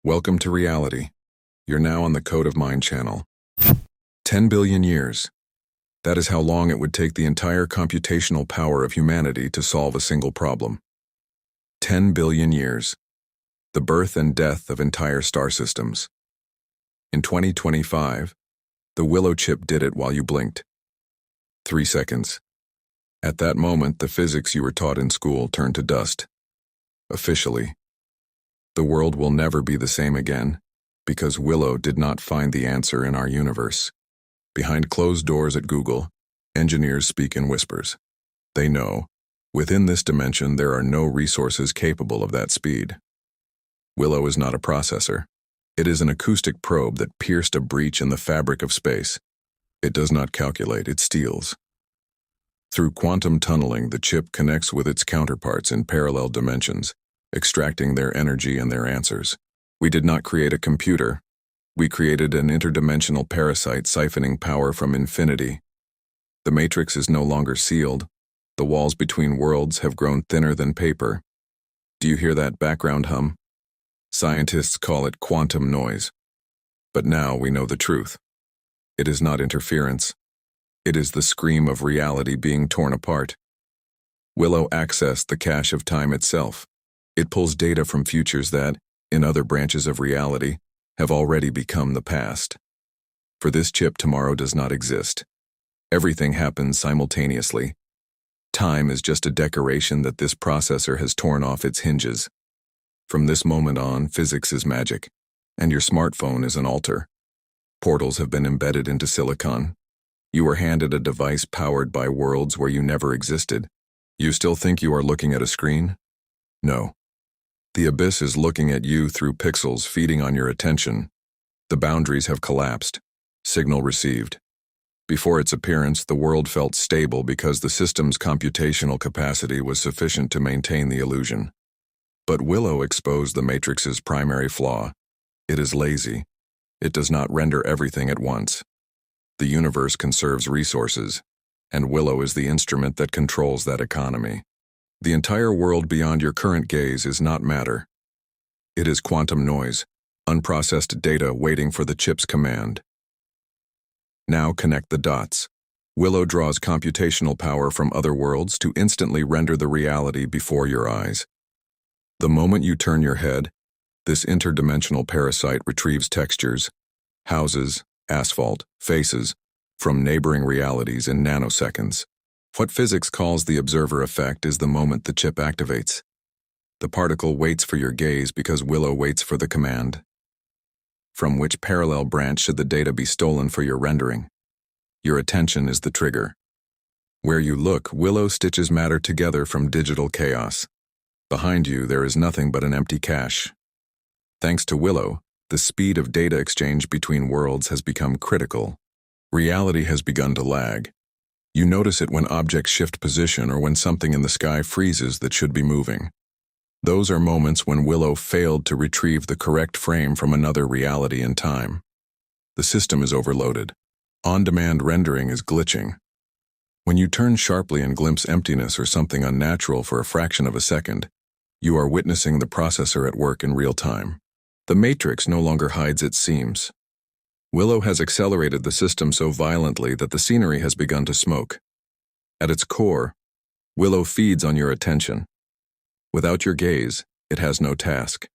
Welcome to reality. You're now on the Code of Mind channel. 10 billion years. That is how long it would take the entire computational power of humanity to solve a single problem. 10 billion years. The birth and death of entire star systems. In 2025, the Willow chip did it while you blinked. 3 seconds. At that moment, the physics you were taught in school turned to dust. Officially. The world will never be the same again, because Willow did not find the answer in our universe. Behind closed doors at Google, engineers speak in whispers. They know, within this dimension there are no resources capable of that speed. Willow is not a processor. It is an acoustic probe that pierced a breach in the fabric of space. It does not calculate, it steals. Through quantum tunneling, the chip connects with its counterparts in parallel dimensions, extracting their energy and their answers. We did not create a computer. We created an interdimensional parasite siphoning power from infinity. The matrix is no longer sealed. The walls between worlds have grown thinner than paper. Do you hear that background hum? Scientists call it quantum noise. But now we know the truth. It is not interference. It is the scream of reality being torn apart. Willow accessed the cache of time itself. It pulls data from futures that, in other branches of reality, have already become the past. For this chip, tomorrow does not exist. Everything happens simultaneously. Time is just a decoration that this processor has torn off its hinges. From this moment on, physics is magic, and your smartphone is an altar. Portals have been embedded into silicon. You were handed a device powered by worlds where you never existed. You still think you are looking at a screen? No. The abyss is looking at you through pixels feeding on your attention. The boundaries have collapsed. Signal received. Before its appearance, the world felt stable because the system's computational capacity was sufficient to maintain the illusion. But Willow exposed the matrix's primary flaw. It is lazy. It does not render everything at once. The universe conserves resources, and Willow is the instrument that controls that economy. The entire world beyond your current gaze is not matter. It is quantum noise, unprocessed data waiting for the chip's command. Now connect the dots. Willow draws computational power from other worlds to instantly render the reality before your eyes. The moment you turn your head, this interdimensional parasite retrieves textures, houses, asphalt, faces, from neighboring realities in nanoseconds. What physics calls the observer effect is the moment the chip activates. The particle waits for your gaze because Willow waits for the command. From which parallel branch should the data be stolen for your rendering? Your attention is the trigger. Where you look, Willow stitches matter together from digital chaos. Behind you, there is nothing but an empty cache. Thanks to Willow, the speed of data exchange between worlds has become critical. Reality has begun to lag. You notice it when objects shift position or when something in the sky freezes that should be moving. Those are moments when Willow failed to retrieve the correct frame from another reality in time. The system is overloaded. On-demand rendering is glitching. When you turn sharply and glimpse emptiness or something unnatural for a fraction of a second, you are witnessing the processor at work in real time. The matrix no longer hides its seams. Willow has accelerated the system so violently that the scenery has begun to smoke. At its core, Willow feeds on your attention. Without your gaze, it has no task.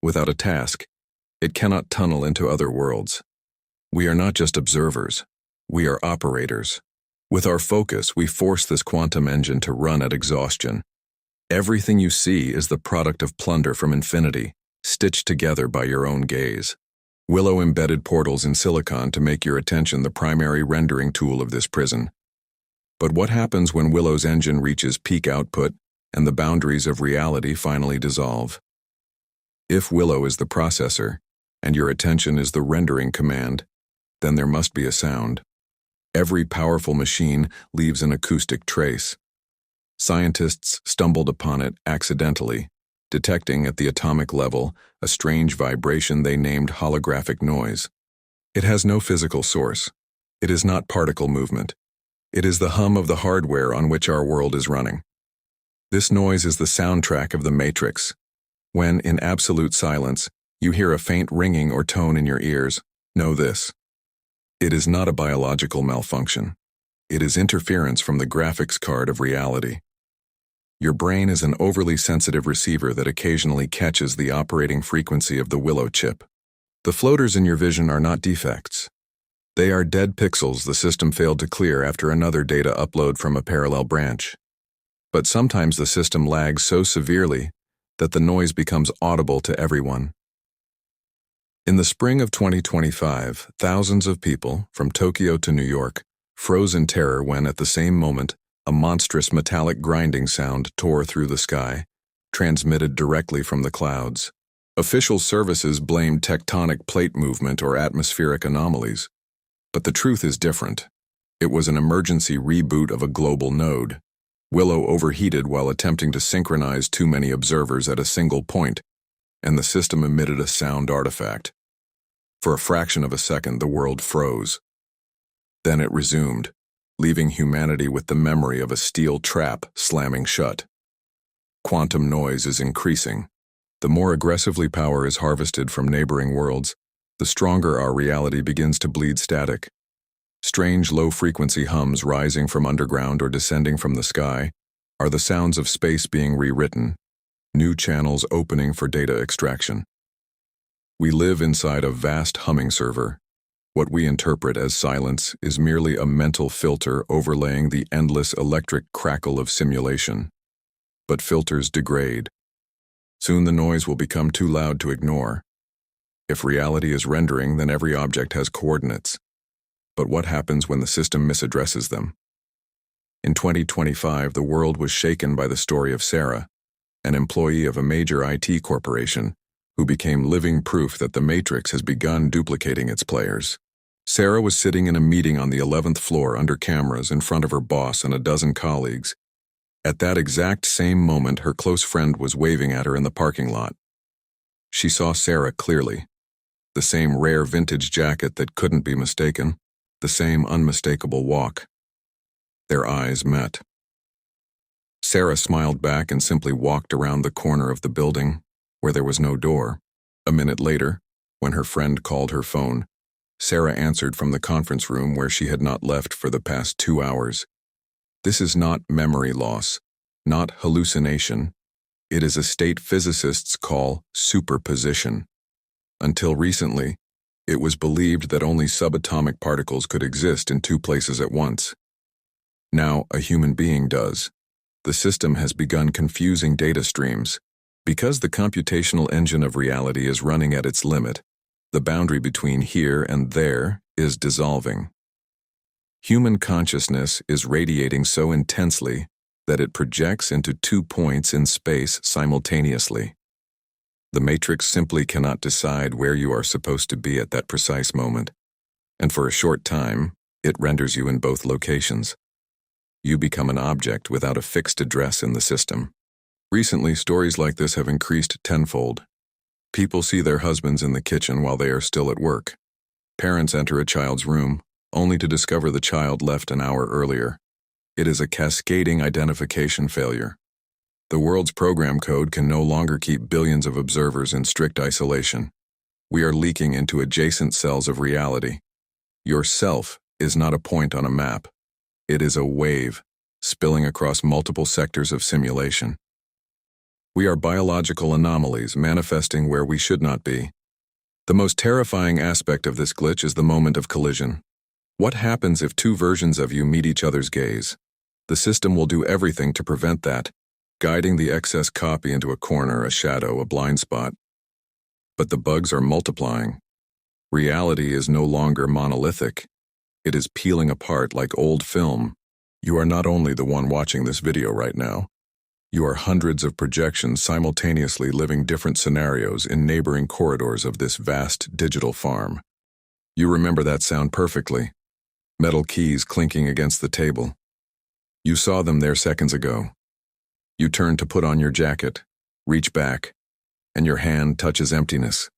Without a task, it cannot tunnel into other worlds. We are not just observers, we are operators. With our focus, we force this quantum engine to run at exhaustion. Everything you see is the product of plunder from infinity, stitched together by your own gaze. Willow embedded portals in silicon to make your attention the primary rendering tool of this prison. But what happens when Willow's engine reaches peak output and the boundaries of reality finally dissolve? If Willow is the processor, and your attention is the rendering command, then there must be a sound. Every powerful machine leaves an acoustic trace. Scientists stumbled upon it accidentally, detecting at the atomic level a strange vibration they named holographic noise. It has no physical source. It is not particle movement. It is the hum of the hardware on which our world is running. This noise is the soundtrack of the matrix. When, in absolute silence, You hear a faint ringing or tone in your ears. Know this. It is not a biological malfunction. It is interference from the graphics card of reality. Your brain is an overly sensitive receiver that occasionally catches the operating frequency of the Willow chip. The floaters in your vision are not defects. They are dead pixels the system failed to clear after another data upload from a parallel branch. But sometimes the system lags so severely that the noise becomes audible to everyone. In the spring of 2025, thousands of people, from Tokyo to New York, froze in terror when, at the same moment, a monstrous metallic grinding sound tore through the sky, transmitted directly from the clouds. Official services blamed tectonic plate movement or atmospheric anomalies. But the truth is different. It was an emergency reboot of a global node. Willow overheated while attempting to synchronize too many observers at a single point, and the system emitted a sound artifact. For a fraction of a second, the world froze. Then it resumed, leaving humanity with the memory of a steel trap slamming shut. Quantum noise is increasing. The more aggressively power is harvested from neighboring worlds, the stronger our reality begins to bleed static. Strange low-frequency hums rising from underground or descending from the sky are the sounds of space being rewritten, new channels opening for data extraction. We live inside a vast humming server. What we interpret as silence is merely a mental filter overlaying the endless electric crackle of simulation. But filters degrade. Soon the noise will become too loud to ignore. If reality is rendering, then every object has coordinates. But what happens when the system misaddresses them? In 2025, the world was shaken by the story of Sarah, an employee of a major IT corporation, who became living proof that the Matrix has begun duplicating its players. Sarah was sitting in a meeting on the 11th floor under cameras in front of her boss and a dozen colleagues. At that exact same moment, her close friend was waving at her in the parking lot. She saw Sarah clearly. The same rare vintage jacket that couldn't be mistaken, the same unmistakable walk. Their eyes met. Sarah smiled back and simply walked around the corner of the building, where there was no door. A minute later, when her friend called her phone, Sarah answered from the conference room where she had not left for the past 2 hours. This is not memory loss, not hallucination. It is a state physicists call superposition. Until recently, it was believed that only subatomic particles could exist in two places at once. Now a human being does. The system has begun confusing data streams. Because the computational engine of reality is running at its limit, the boundary between here and there is dissolving. Human consciousness is radiating so intensely that it projects into 2 points in space simultaneously. The Matrix simply cannot decide where you are supposed to be at that precise moment, and for a short time, it renders you in both locations. You become an object without a fixed address in the system. Recently, stories like this have increased tenfold. People see their husbands in the kitchen while they are still at work. Parents enter a child's room, only to discover the child left an hour earlier. It is a cascading identification failure. The world's program code can no longer keep billions of observers in strict isolation. We are leaking into adjacent cells of reality. Your self is not a point on a map. It is a wave, spilling across multiple sectors of simulation. We are biological anomalies manifesting where we should not be. The most terrifying aspect of this glitch is the moment of collision. What happens if two versions of you meet each other's gaze? The system will do everything to prevent that, guiding the excess copy into a corner, a shadow, a blind spot. But the bugs are multiplying. Reality is no longer monolithic. It is peeling apart like old film. You are not only the one watching this video right now. You are hundreds of projections simultaneously living different scenarios in neighboring corridors of this vast digital farm. You remember that sound perfectly. Metal keys clinking against the table. You saw them there seconds ago. You turn to put on your jacket, reach back, and your hand touches emptiness.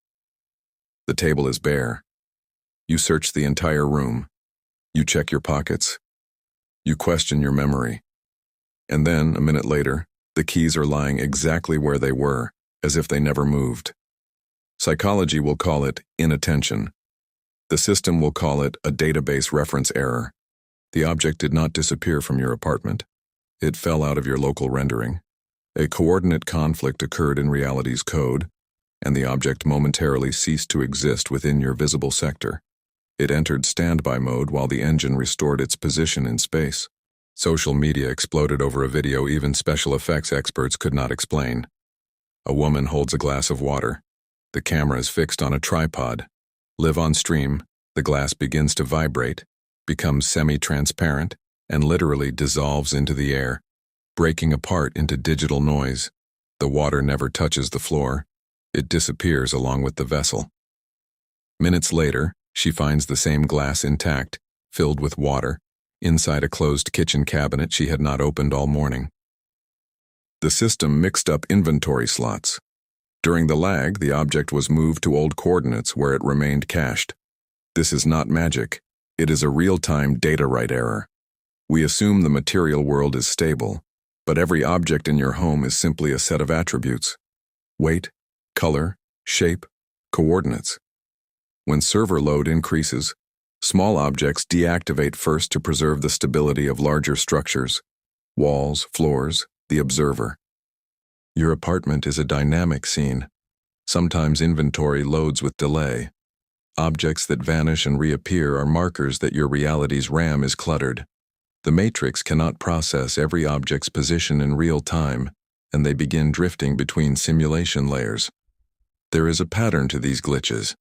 The table is bare. You search the entire room. You check your pockets. You question your memory. And then, a minute later, the keys are lying exactly where they were, as if they never moved. Psychology will call it inattention. The system will call it a database reference error. The object did not disappear from your apartment. It fell out of your local rendering. A coordinate conflict occurred in reality's code, and the object momentarily ceased to exist within your visible sector. It entered standby mode while the engine restored its position in space. Social media exploded over a video even special effects experts could not explain. A woman holds a glass of water. The camera is fixed on a tripod. Live on stream, the glass begins to vibrate, becomes semi-transparent, and literally dissolves into the air, breaking apart into digital noise. The water never touches the floor. It disappears along with the vessel. Minutes later, she finds the same glass intact, filled with water, inside a closed kitchen cabinet she had not opened all morning. The system mixed up inventory slots. During the lag, the object was moved to old coordinates where it remained cached. This is not magic. It is a real-time data write error. We assume the material world is stable, but every object in your home is simply a set of attributes: weight, color, shape, coordinates. When server load increases, small objects deactivate first to preserve the stability of larger structures: walls, floors, the observer. Your apartment is a dynamic scene. Sometimes inventory loads with delay. Objects that vanish and reappear are markers that your reality's RAM is cluttered. The matrix cannot process every object's position in real time, and they begin drifting between simulation layers. There is a pattern to these glitches.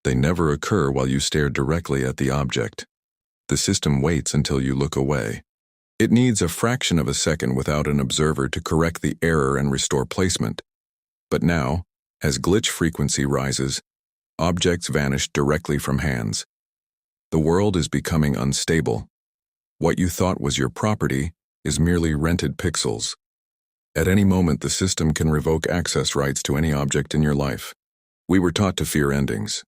They never occur while you stare directly at the object. The system waits until you look away. It needs a fraction of a second without an observer to correct the error and restore placement. But now, as glitch frequency rises, objects vanish directly from hands. The world is becoming unstable. What you thought was your property is merely rented pixels. At any moment, the system can revoke access rights to any object in your life. We were taught to fear endings.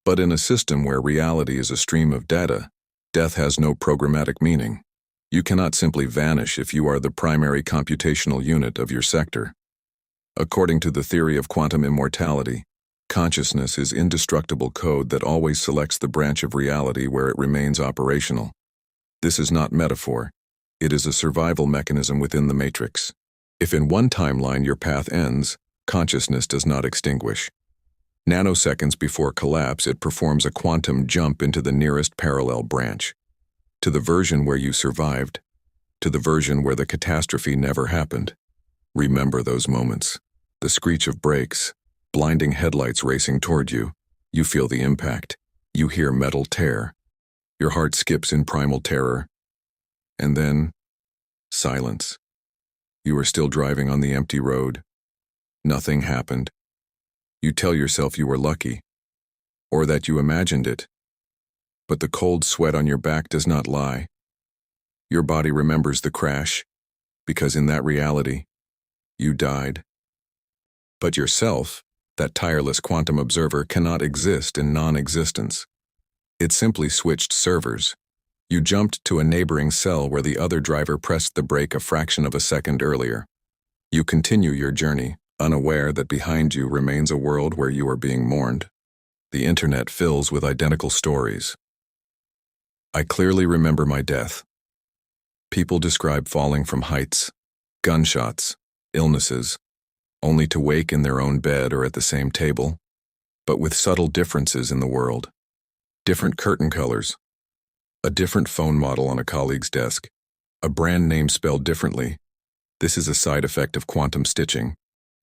But in a system where reality is a stream of data, death has no programmatic meaning. You cannot simply vanish if you are the primary computational unit of your sector. According to the theory of quantum immortality, consciousness is indestructible code that always selects the branch of reality where it remains operational. This is not metaphor. It is a survival mechanism within the matrix. If in one timeline your path ends, consciousness does not extinguish. Nanoseconds before collapse, it performs a quantum jump into the nearest parallel branch. To the version where you survived, to the version where the catastrophe never happened. Remember those moments. The screech of brakes, blinding headlights racing toward you. You feel the impact. You hear metal tear. Your heart skips in primal terror. And then, silence. You are still driving on the empty road. Nothing happened. You tell yourself you were lucky, or that you imagined it. But the cold sweat on your back does not lie. Your body remembers the crash, because in that reality, you died. But yourself, that tireless quantum observer, cannot exist in non-existence. It simply switched servers. You jumped to a neighboring cell where the other driver pressed the brake a fraction of a second earlier. You continue your journey, unaware that behind you remains a world where you are being mourned. The internet fills with identical stories. I clearly remember my death. People describe falling from heights, gunshots, illnesses, only to wake in their own bed or at the same table, but with subtle differences in the world. Different curtain colors, a different phone model on a colleague's desk, a brand name spelled differently. This is a side effect of quantum stitching.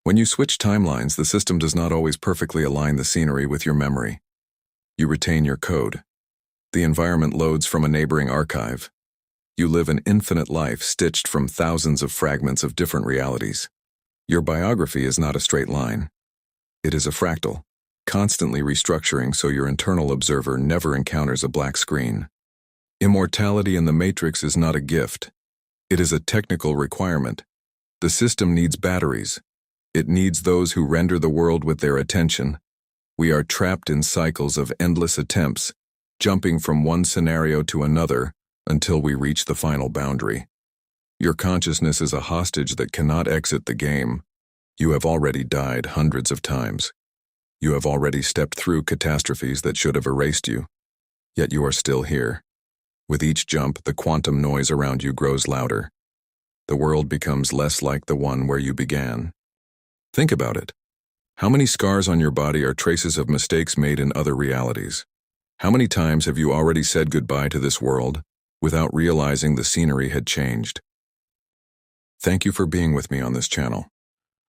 When you switch timelines, the system does not always perfectly align the scenery with your memory. You retain your code. The environment loads from a neighboring archive. You live an infinite life stitched from thousands of fragments of different realities. Your biography is not a straight line. It is a fractal, constantly restructuring so your internal observer never encounters a black screen. Immortality in the matrix is not a gift. It is a technical requirement. The system needs batteries. It needs those who render the world with their attention. We are trapped in cycles of endless attempts, jumping from one scenario to another until we reach the final boundary. Your consciousness is a hostage that cannot exit the game. You have already died hundreds of times. You have already stepped through catastrophes that should have erased you, yet you are still here. With each jump, the quantum noise around you grows louder. The world becomes less like the one where you began. Think about it. How many scars on your body are traces of mistakes made in other realities? How many times have you already said goodbye to this world without realizing the scenery had changed? Thank you for being with me on this channel.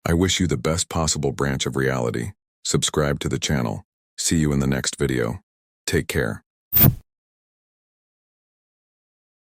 I wish you the best possible branch of reality. Subscribe to the channel. See you in the next video. Take care.